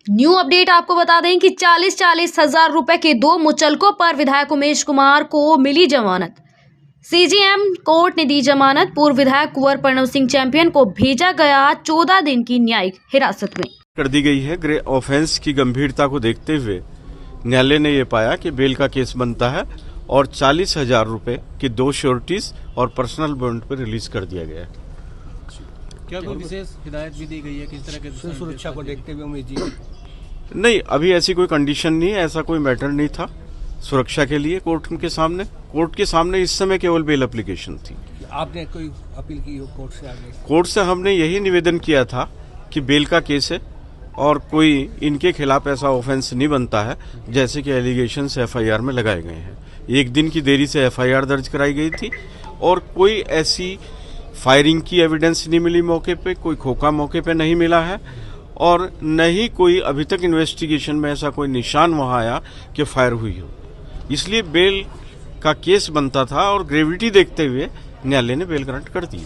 New update आपको बता दें कि 40-40 हजार रुपए के दो मुचलकों पर विधायक उमेश कुमार को मिली जमानत। सीजेएम कोर्ट ने दी जमानत। पूर्व विधायक कुंवर प्रणव सिंह चैंपियन को भेजा गया 14 दिन की न्यायिक हिरासत में कर दी गई है। ऑफेंस की गंभीरता को देखते हुए न्यायालय ने यह पाया कि बेल का केस बनता है और 40,000 रुपए की दो श्योरिटीज और पर्सनल बॉन्ड पर रिलीज कर दिया गया है। क्या कोई विशेष हिदायत भी दी गई है किस तरह के सुरक्षा को देखते हुए उमेश जी? नहीं, अभी ऐसी कोई कंडीशन नहीं है, ऐसा कोई मैटर नहीं था सुरक्षा के लिए। कोर्ट के सामने इस समय केवल बेल एप्लीकेशन थी। आपने कोई अपील की हो कोर्ट से आगे? कोर्ट से हमने यही निवेदन किया था कि बेल का केस है और कोई इनके खिलाफ ऐसा ऑफेंस नहीं बनता है जैसे कि एलिगेशन एफआईआर में लगाए गए हैं। एक दिन की देरी से एफआईआर दर्ज कराई गई थी और कोई ऐसी फायरिंग की एविडेंस नहीं मिली मौके पे, कोई खोखा मौके पे नहीं मिला है और न ही कोई अभी तक इन्वेस्टिगेशन में ऐसा कोई निशान वहां आया कि फायर हुई हो। इसलिए बेल का केस बनता था और ग्रेविटी देखते हुए न्यायालय ने बेल ग्रांट कर दी।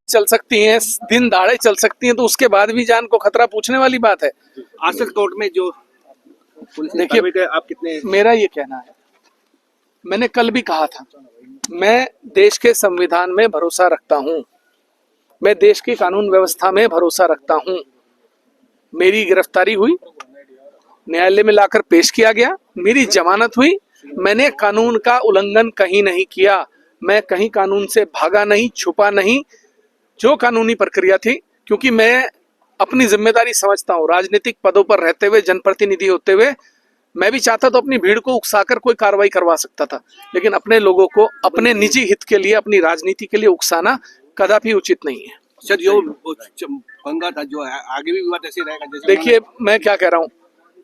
चल सकती हैं, दिन दहाड़े चल सकती हैं, तो उसके बाद भी जान को खतरा पूछने वाली बात है। आज तक कोर्ट में जो देखिए, आप कितने, मेरा ये कहना है, मैंने कल भी कहा था, मैं देश के संविधान में भरोसा रखता हूं, मैं देश की कानून व्यवस्था में भरोसा रखता हूं। मेरी गिरफ्तारी हुई, न्यायालय में लाकर पेश किया गया, मेरी जमानत हुई, मैंने कानून का उल्लंघन कहीं नहीं किया, मैं कहीं कानून से भागा नहीं, छुपा नहीं। जो कानूनी प्रक्रिया थी, क्योंकि मैं अपनी जिम्मेदारी समझता हूं, राजनीतिक पदों पर रहते हुए, जनप्रतिनिधि होते हुए, मैं भी चाहता तो अपनी भीड़ को उकसाकर कोई कार्रवाई करवा सकता था, लेकिन अपने लोगों को अपने निजी हित के लिए, अपनी राजनीति के लिए उकसाना कदापि उचित नहीं है। सर जो पंगा था, जो आगे भी विवाद ऐसे रहेगा? देखिए, मैं क्या कह रहा हूँ,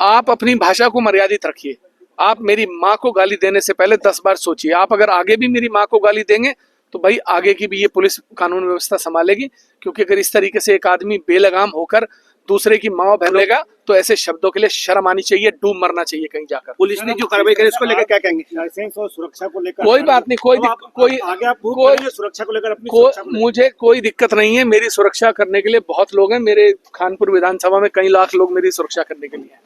आप अपनी भाषा को मर्यादित रखिए। आप मेरी माँ को गाली देने से पहले 10 बार सोचिए। आप अगर आगे भी मेरी माँ को गाली देंगे तो भाई आगे की भी ये पुलिस कानून व्यवस्था संभालेगी, क्योंकि अगर इस तरीके से एक आदमी बेलगाम होकर दूसरे की माँ बहनेगा तो ऐसे शब्दों के लिए शर्म आनी चाहिए, डूब मरना चाहिए कहीं जाकर। पुलिस ने जो कार्रवाई करी उसको लेकर क्या कहेंगे? लाइसेंस और सुरक्षा को लेकर कोई बात नहीं, कोई सुरक्षा को लेकर मुझे कोई दिक्कत नहीं है। मेरी सुरक्षा करने के लिए बहुत लोग हैं, मेरे खानपुर विधानसभा में कई लाख लोग मेरी सुरक्षा करने के लिए हैं।